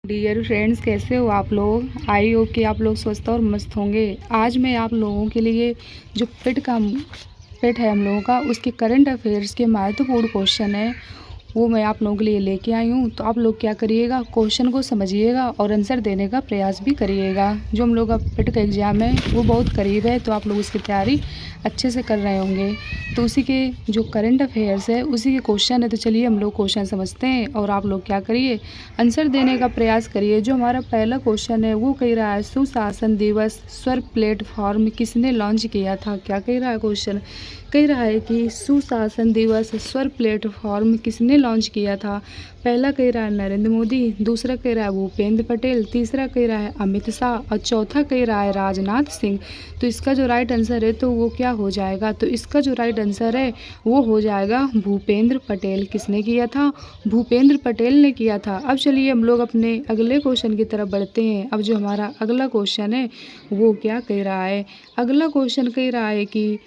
Dear friends, कैसे हो आप लोग। आई होप कि आप लोग स्वस्थ और मस्त होंगे। आज मैं आप लोगों के लिए जो पेट है हम लोगों का, उसके करंट अफेयर्स के महत्वपूर्ण क्वेश्चन है वो मैं आप लोगों के लिए लेके आई हूँ। तो आप लोग क्या करिएगा, क्वेश्चन को समझिएगा और आंसर देने का प्रयास भी करिएगा। जो हम लोग का पेट का एग्ज़ाम है वो बहुत करीब है, तो आप लोग उसकी तैयारी अच्छे से कर रहे होंगे। तो उसी के जो करंट अफेयर्स है उसी के क्वेश्चन है। तो चलिए हम लोग क्वेश्चन समझते हैं और आप लोग क्या करिए, आंसर देने का प्रयास करिए। जो हमारा पहला क्वेश्चन है वो कह रहा है, सुशासन दिवस स्वर प्लेटफॉर्म किसने लॉन्च किया था। क्या कह रहा है क्वेश्चन, कह रहा है कि सुशासन दिवस स्वर प्लेटफॉर्म किसने लॉन्च किया था। पहला कह रहा है नरेंद्र मोदी, दूसरा कह रहा है भूपेंद्र पटेल, तीसरा कह रहा है अमित शाह और चौथा कह रहा है राजनाथ सिंह। तो इसका जो राइट आंसर है तो वो क्या हो जाएगा, तो इसका जो राइट आंसर है वो हो जाएगा भूपेंद्र पटेल। किसने किया था, भूपेंद्र पटेल ने किया था। अब चलिए हम लोग अपने अगले क्वेश्चन की तरफ बढ़ते हैं। अब जो हमारा अगला क्वेश्चन है वो क्या कह रहा है, अगला क्वेश्चन कह रहा है कि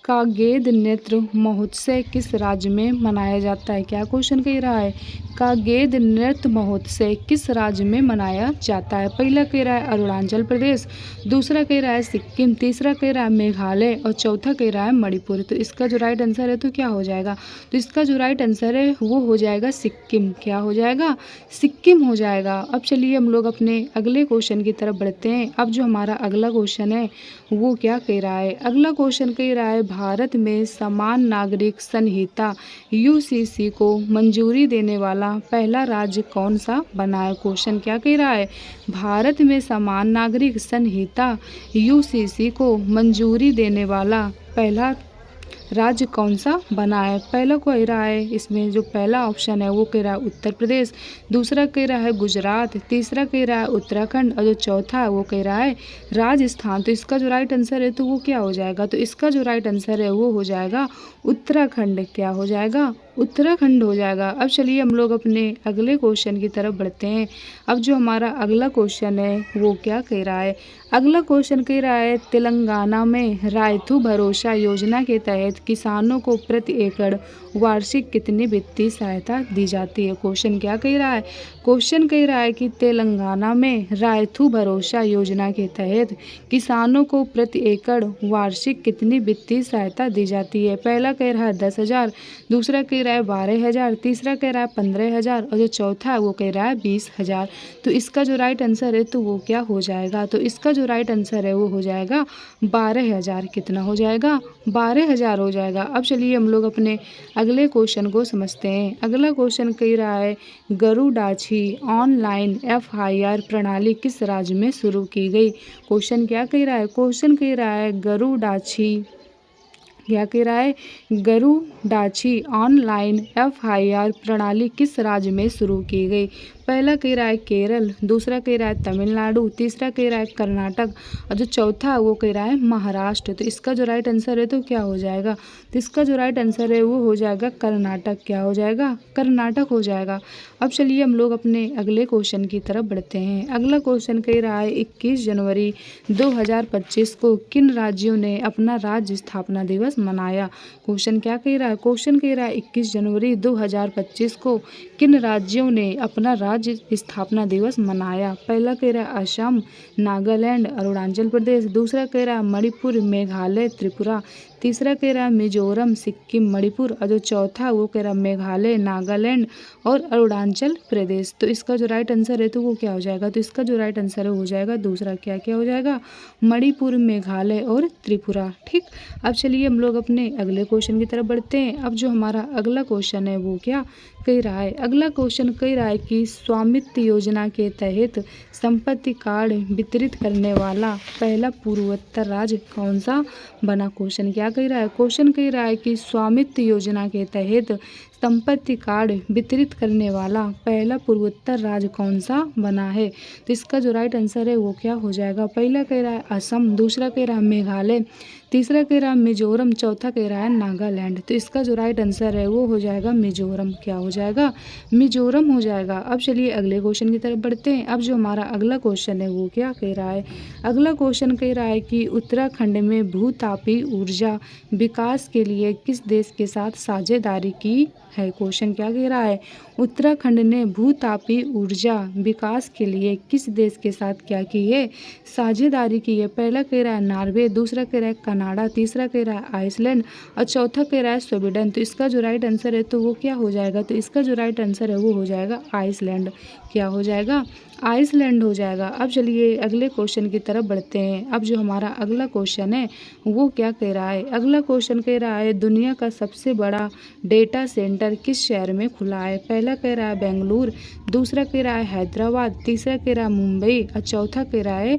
कागेद नृत्य महोत्सव किस राज्य में मनाया जाता है। क्या क्वेश्चन कह रहा है, कागेद नृत्य महोत्सव किस राज्य में मनाया जाता है। पहला कह रहा है अरुणाचल प्रदेश, दूसरा कह रहा है सिक्किम, तीसरा कह रहा है मेघालय और चौथा कह रहा है मणिपुर। तो इसका जो राइट आंसर है तो क्या हो जाएगा, तो इसका जो राइट आंसर है वो हो जाएगा सिक्किम। क्या हो जाएगा, सिक्किम हो जाएगा। अब चलिए हम लोग अपने अगले क्वेश्चन की तरफ बढ़ते हैं। अब जो हमारा अगला क्वेश्चन है वो क्या कह रहा है, अगला क्वेश्चन कह रहा है भारत में समान नागरिक संहिता यूसीसी को मंजूरी देने वाला पहला राज्य कौन सा बना है। क्वेश्चन क्या कह रहा है, भारत में समान नागरिक संहिता यूसीसी को मंजूरी देने वाला पहला राज्य कौन सा बना है। पहला कह रहा है, इसमें जो पहला ऑप्शन है वो कह रहा है उत्तर प्रदेश, दूसरा कह रहा है गुजरात, तीसरा कह रहा है उत्तराखंड और जो चौथा है वो कह रहा है राजस्थान। तो इसका जो राइट आंसर है तो वो क्या हो जाएगा, तो इसका जो राइट आंसर है वो हो जाएगा उत्तराखंड। क्या हो जाएगा, उत्तराखंड हो जाएगा। अब चलिए हम लोग अपने अगले क्वेश्चन की तरफ बढ़ते हैं। अब जो हमारा अगला क्वेश्चन है वो क्या कह रहा है, अगला क्वेश्चन कह रहा है तेलंगाना में रायथू भरोसा योजना के तहत किसानों को प्रति एकड़ वार्षिक कितनी वित्तीय सहायता दी जाती है। क्वेश्चन क्या कह रहा है, क्वेश्चन कह रहा है कि तेलंगाना में रायथू भरोसा योजना के तहत किसानों को प्रति एकड़ वार्षिक कितनी वित्तीय सहायता दी जाती है। पहला कह रहा है 10,000, दूसरा कह रहा है 12,000, तीसरा कह रहा है 15,000 और जो चौथा है वो कह रहा है 20,000। तो इसका जो राइट आंसर है तो वो क्या हो जाएगा, तो इसका जो राइट आंसर है वो हो जाएगा 12,000। कितना हो जाएगा, 12,000 हो जाएगा। अब चलिए हम लोग अपने अगले क्वेश्चन को समझते हैं। अगला क्वेश्चन कह रहा है गरुडाछी ऑनलाइन एफआईआर प्रणाली किस राज्य में शुरू की गई। क्वेश्चन क्या कह रहा है, क्वेश्चन कह रहा है गरुडाछी, क्या कह रहा है, गरुडाछी ऑनलाइन एफआईआर प्रणाली किस राज्य में शुरू की गई। पहला कह रहा है केरल, दूसरा कह रहा है तमिलनाडु, तीसरा कह रहा है कर्नाटक और जो चौथा है वो कह रहा है महाराष्ट्र। तो इसका जो राइट आंसर है तो क्या हो जाएगा, तो इसका जो राइट आंसर है वो हो जाएगा कर्नाटक। क्या हो जाएगा, कर्नाटक हो जाएगा। अब चलिए हम लोग अपने अगले क्वेश्चन की तरफ बढ़ते हैं। अगला क्वेश्चन कह रहा है 21 जनवरी 2025 को किन राज्यों ने अपना राज्य स्थापना दिवस मनाया। क्वेश्चन क्या कह रहा है, क्वेश्चन कह रहा है 21 जनवरी 2025 को किन राज्यों ने अपना राज्य स्थापना दिवस मनाया। पहला कह रहा है असम, नागालैंड, अरुणाचल प्रदेश, दूसरा कह रहा है मणिपुर, मेघालय, त्रिपुरा, तीसरा कह रहा है मिजोरम, सिक्किम, मणिपुर और जो चौथा वो कह रहा है मेघालय, नागालैंड और अरुणाचल प्रदेश। तो इसका जो राइट आंसर है तो वो क्या हो जाएगा, तो इसका जो राइट आंसर है हो जाएगा दूसरा। क्या क्या हो जाएगा, मणिपुर, मेघालय और त्रिपुरा। ठीक, अब चलिए हम लोग अपने अगले क्वेश्चन की तरफ बढ़ते हैं। अब जो हमारा अगला क्वेश्चन है वो क्या कह रहा है, अगला क्वेश्चन कह रहा है कि स्वामित्व योजना के तहत संपत्ति कार्ड वितरित करने वाला पहला पूर्वोत्तर राज्य कौन सा बना। क्वेश्चन क्या कह रहा है, क्वेश्चन कह रहा है कि स्वामित्व योजना के तहत संपत्ति कार्ड वितरित करने वाला पहला पूर्वोत्तर राज्य कौन सा बना है। तो इसका जो राइट आंसर है वो क्या हो जाएगा, पहला कह रहा है असम, दूसरा कह रहा है मेघालय, तीसरा कह रहा है मिजोरम, चौथा कह रहा है नागालैंड। तो इसका जो राइट आंसर है वो हो जाएगा मिजोरम। क्या हो जाएगा, मिजोरम हो जाएगा। अब चलिए अगले क्वेश्चन की तरफ बढ़ते हैं। अब जो हमारा अगला क्वेश्चन है वो क्या कह रहा है, अगला क्वेश्चन कह रहा है कि उत्तराखंड में भूतापी ऊर्जा विकास के लिए किस देश के साथ साझेदारी की है। क्वेश्चन क्या कह रहा है, उत्तराखंड ने भूतापीय ऊर्जा विकास के लिए किस देश के साथ क्या की है, साझेदारी की है। पहला कह रहा है नॉर्वे, दूसरा कह रहा है कनाडा, तीसरा कह रहा है आइसलैंड और चौथा कह रहा है स्वीडन। तो इसका जो राइट आंसर है तो वो क्या हो जाएगा, तो इसका जो राइट आंसर है वो हो जाएगा आइसलैंड। क्या हो जाएगा, आइसलैंड हो जाएगा। अब चलिए अगले क्वेश्चन की तरफ बढ़ते हैं। अब जो हमारा अगला क्वेश्चन है वो क्या कह रहा है, अगला क्वेश्चन कह रहा है दुनिया का सबसे बड़ा डेटा सेंटर किस शहर में खुला है। पहला कह रहा है बेंगलुरु, दूसरा कह रहा है हैदराबाद, तीसरा कह रहा है मुंबई और चौथा कह रहा है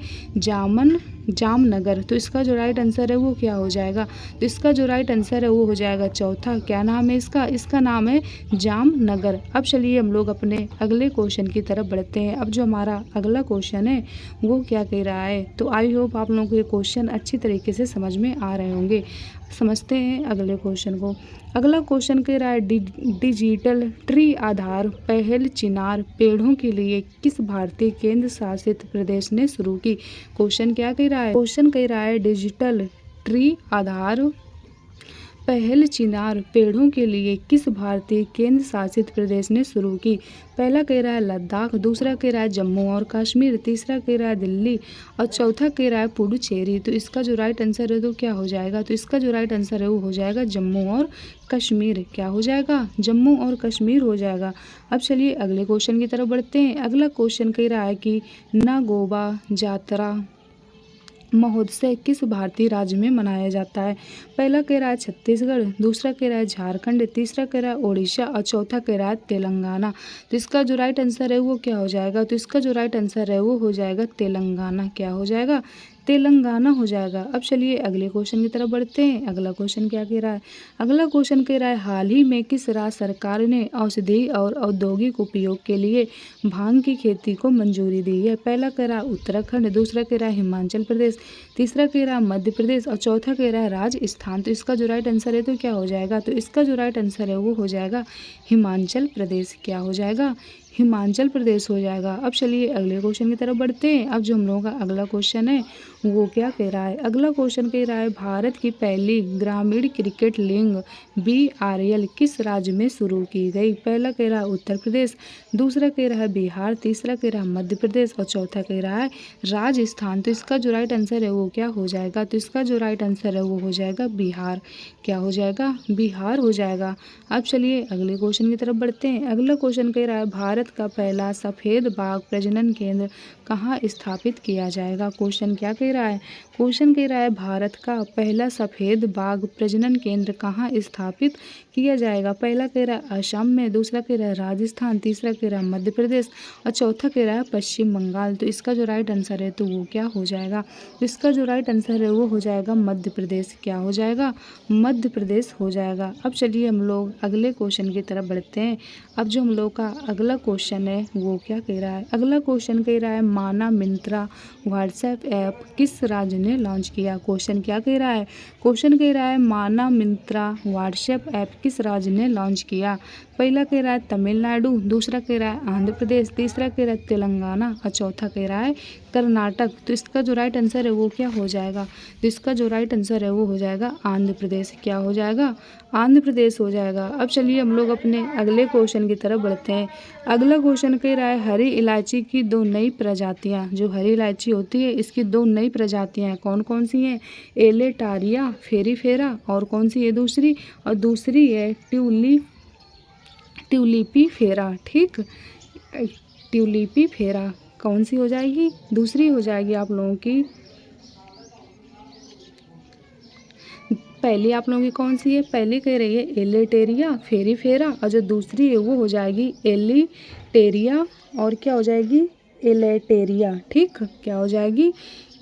जामनगर। तो इसका जो राइट आंसर है वो क्या हो जाएगा, तो इसका जो राइट आंसर है वो हो जाएगा चौथा। क्या नाम है इसका, इसका नाम है जामनगर। अब चलिए हम लोग अपने अगले क्वेश्चन की तरफ बढ़ते हैं। अब जो हमारा अगला क्वेश्चन है वो क्या कह रहा है, तो आई होप आप लोगों को ये क्वेश्चन अच्छी तरीके से समझ में आ रहे होंगे। समझते हैं अगले क्वेश्चन को। अगला क्वेश्चन कह रहा है डिजिटल ट्री आधार पहल चिनार पेड़ों के लिए किस भारतीय केंद्र शासित प्रदेश ने शुरू की। क्वेश्चन क्या कह रहा है, क्वेश्चन कह रहा है डिजिटल ट्री आधार पहल चिनार पेड़ों के लिए किस भारतीय केंद्र शासित प्रदेश ने शुरू की। पहला कह रहा है लद्दाख, दूसरा कह रहा है जम्मू और कश्मीर, तीसरा कह रहा है दिल्ली और चौथा कह रहा है पुडुचेरी। तो इसका जो राइट आंसर है तो क्या हो जाएगा, तो इसका जो राइट आंसर है वो हो जाएगा जम्मू और कश्मीर। क्या हो जाएगा, जम्मू और कश्मीर हो जाएगा। अब चलिए अगले क्वेश्चन की तरफ बढ़ते हैं। अगला क्वेश्चन कह रहा है कि नागोबा जातरा महोत्सव किस भारतीय राज्य में मनाया जाता है। पहला कह रहा है छत्तीसगढ़, दूसरा कह रहा है झारखंड, तीसरा कह रहा है ओडिशा और चौथा कह रहा है तेलंगाना। तो इसका जो राइट आंसर है वो क्या हो जाएगा, तो इसका जो राइट आंसर है वो हो जाएगा तेलंगाना। क्या हो जाएगा, तेलंगाना हो जाएगा। अब चलिए अगले क्वेश्चन की तरफ बढ़ते हैं। अगला क्वेश्चन क्या कह रहा है, अगला क्वेश्चन कह रहा है हाल ही में किस राज्य सरकार ने औषधि और औद्योगिक उपयोग के लिए भांग की खेती को मंजूरी दी है। पहला कह रहा है उत्तराखंड, दूसरा कह रहा है हिमाचल प्रदेश, तीसरा कह रहा है मध्य प्रदेश और चौथा कह रहा है राजस्थान। तो इसका जो राइट आंसर है तो क्या हो जाएगा, तो इसका जो राइट आंसर है वो हो जाएगा हिमाचल प्रदेश। क्या हो जाएगा, हिमाचल प्रदेश हो जाएगा। अब चलिए अगले क्वेश्चन की तरफ बढ़ते हैं। अब जो हम लोगों का अगला क्वेश्चन है वो क्या कह रहा है, अगला क्वेश्चन कह रहा है भारत की पहली ग्रामीण क्रिकेट लीग BRL किस राज्य में शुरू की गई। पहला कह रहा है उत्तर प्रदेश, दूसरा कह रहा है बिहार, तीसरा कह रहा है मध्य प्रदेश और चौथा कह रहा है राजस्थान। तो इसका जो राइट आंसर है वो क्या हो जाएगा, तो इसका जो राइट आंसर है वो हो जाएगा बिहार। क्या हो जाएगा, बिहार हो जाएगा। अब चलिए अगले क्वेश्चन की तरफ बढ़ते हैं। अगला क्वेश्चन कह रहा है भारत का पहला सफ़ेद बाघ प्रजनन केंद्र कहाँ स्थापित किया जाएगा। क्वेश्चन क्या कह रहा है, क्वेश्चन कह रहा है भारत का पहला सफ़ेद बाघ प्रजनन केंद्र कहाँ स्थापित किया जाएगा। पहला कह रहा है असम में, दूसरा कह रहा है राजस्थान, तीसरा कह रहा है मध्य प्रदेश और चौथा कह रहा है पश्चिम बंगाल। तो इसका जो राइट आंसर है तो वो क्या हो जाएगा, इसका जो राइट आंसर है वो हो जाएगा मध्य प्रदेश। क्या हो जाएगा, मध्य प्रदेश हो जाएगा। अब चलिए हम लोग अगले क्वेश्चन की तरफ बढ़ते हैं। अब जो हम लोग का अगला क्वेश्चन है वो क्या कह रहा है, अगला क्वेश्चन कह रहा है माना मिंत्रा व्हाट्सएप ऐप किस राज्य ने लॉन्च किया। क्वेश्चन क्या कह रहा है, क्वेश्चन कह रहा है माना मिंत्रा व्हाट्सएप ऐप किस राज्य ने लॉन्च किया। पहला कह रहा है तमिलनाडु, दूसरा कह रहा है आंध्र प्रदेश, तीसरा कह रहा है तेलंगाना और चौथा कह रहा है कर्नाटक। तो इसका जो राइट आंसर है वो क्या हो जाएगा, तो इसका जो राइट आंसर है वो हो जाएगा आंध्र प्रदेश। क्या हो जाएगा, आंध्र प्रदेश हो जाएगा। अब चलिए हम लोग अपने अगले क्वेश्चन की तरफ बढ़ते हैं। अगला क्वेश्चन कह रहा है हरी इलायची की दो नई प्रजातियां, जो हरी इलायची होती है इसकी दो नई प्रजातियां कौन कौन सी हैं, एलेटारिया फेरीफेरा और कौन सी है दूसरी, और दूसरी है ट्यूलिपी फेरा। ठीक, ट्यूलिपी फेरा कौन सी हो जाएगी, दूसरी हो जाएगी आप लोगों की, पहली आप लोगों की कौन सी है, पहली कह रही है एलेटेरिया फेरीफेरा और जो दूसरी है वो हो जाएगी एलिटेरिया और क्या हो जाएगी एलेटेरिया। ठीक, क्या हो जाएगी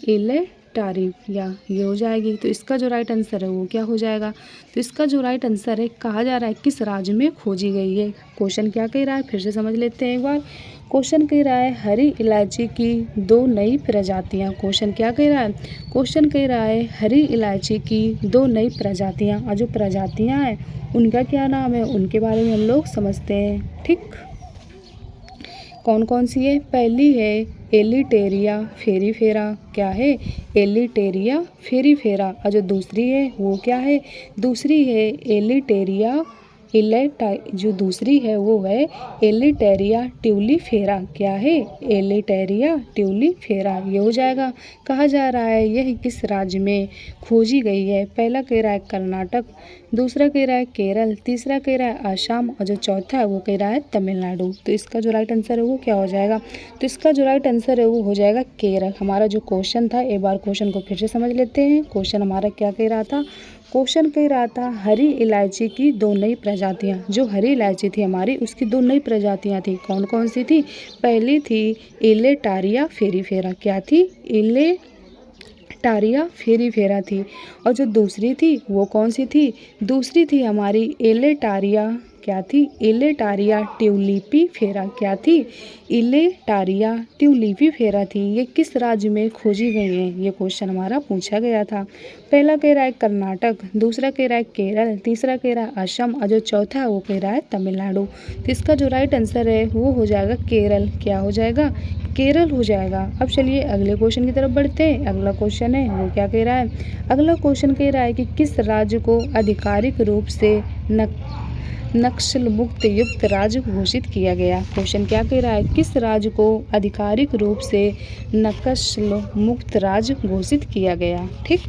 एलेटारिया, ये हो जाएगी। तो इसका जो राइट आंसर है वो क्या हो जाएगा, तो इसका जो राइट आंसर है कहा जा रहा है किस राज्य में खोजी गई है। क्वेश्चन क्या कह रहा है फिर से समझ लेते हैं एक बार। क्वेश्चन कह रहा है हरी इलायची की दो नई प्रजातियां, क्वेश्चन क्या कह रहा है, क्वेश्चन कह रहा है हरी इलायची की दो नई प्रजातियां और जो प्रजातियां हैं उनका क्या नाम है, उनके बारे में हम लोग समझते हैं। ठीक, कौन कौन सी है, पहली है एलिटेरिया फेरीफेरा, क्या है एलिटेरिया फेरीफेरा और जो दूसरी है वो क्या है, दूसरी है एलिटेरिया जो दूसरी है वो है एलिटेरिया ट्यूलिफेरा। क्या है? एलिटेरिया ट्यूलिफेरा। ये हो जाएगा। कहा जा रहा है यह किस राज्य में खोजी गई है? पहला कह रहा है कर्नाटक, दूसरा कह रहा है केरल, तीसरा कह रहा है आसाम और जो चौथा है वो कह रहा है तमिलनाडु। तो इसका जो राइट आंसर है वो क्या हो जाएगा? तो इसका जो राइट आंसर है वो हो जाएगा केरल। हमारा जो क्वेश्चन था, एक बार क्वेश्चन को फिर से समझ लेते हैं। क्वेश्चन हमारा क्या कह रहा था? क्वेश्चन कह रहा था हरी इलायची की दो नई प्रजातियां। जो हरी इलायची थी हमारी, उसकी दो नई प्रजातियां थी। कौन कौन सी थी? पहली थी इलेटारिया फेरीफेरा। क्या थी? इलेटारिया फेरीफेरा थी। और जो दूसरी थी वो कौन सी थी? दूसरी थी हमारी इलेटारिया, क्या थी? इलेटारिया ट्यूलिपीफेरा। क्या थी? इलेटारिया ट्यूलिपीफेरा थी। ये किस राज्य में खोजी गई हैं? ये क्वेश्चन हमारा पूछा गया था। पहला कह रहा है कर्नाटक, दूसरा कह रहा है केरल, तीसरा कह रहा है असम और जो चौथा है वो कह रहा है तमिलनाडु। तो इसका जो राइट आंसर है वो हो जाएगा केरल। क्या हो जाएगा? केरल हो जाएगा। अब चलिए अगले क्वेश्चन की तरफ बढ़ते हैं। अगला क्वेश्चन है वो क्या कह रहा है? अगला क्वेश्चन कह रहा है कि किस राज्य को आधिकारिक रूप से नक्सल मुक्त युक्त राज्य घोषित किया गया? क्वेश्चन क्या कह रहा है? किस राज्य को आधिकारिक रूप से नक्सल मुक्त राज्य घोषित किया गया? ठीक,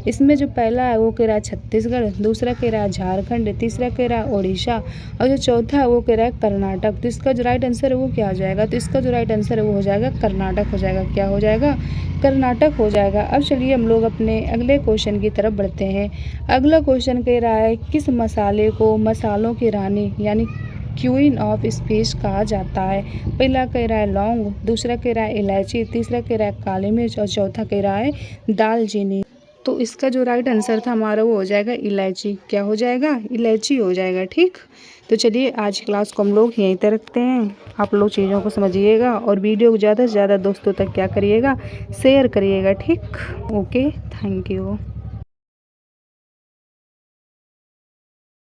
इसमें जो पहला है वो कह रहा है छत्तीसगढ़, दूसरा कह रहा है झारखंड, तीसरा कह रहा है ओडिशा और जो चौथा है वो कह रहा है कर्नाटक। तो इसका जो राइट आंसर है वो क्या हो जाएगा? तो इसका जो राइट आंसर है वो हो जाएगा कर्नाटक हो जाएगा। क्या हो जाएगा? कर्नाटक हो जाएगा। अब चलिए हम लोग अपने अगले क्वेश्चन की तरफ बढ़ते हैं। अगला क्वेश्चन कह रहा है किस मसाले को मसालों की रानी यानी क्वीन ऑफ स्पाइस कहा जाता है? पहला कह रहा है लौंग, दूसरा कह रहा है इलायची, तीसरा कह रहा है काली मिर्च और चौथा कह रहा है दालचीनी। तो इसका जो राइट आंसर था हमारा वो हो जाएगा इलायची। क्या हो जाएगा? इलायची हो जाएगा। ठीक, तो चलिए आज क्लास को हम लोग यहीं तक रखते हैं। आप लोग चीज़ों को समझिएगा और वीडियो को ज़्यादा से ज़्यादा दोस्तों तक क्या करिएगा? शेयर करिएगा। ठीक, ओके, थैंक यू।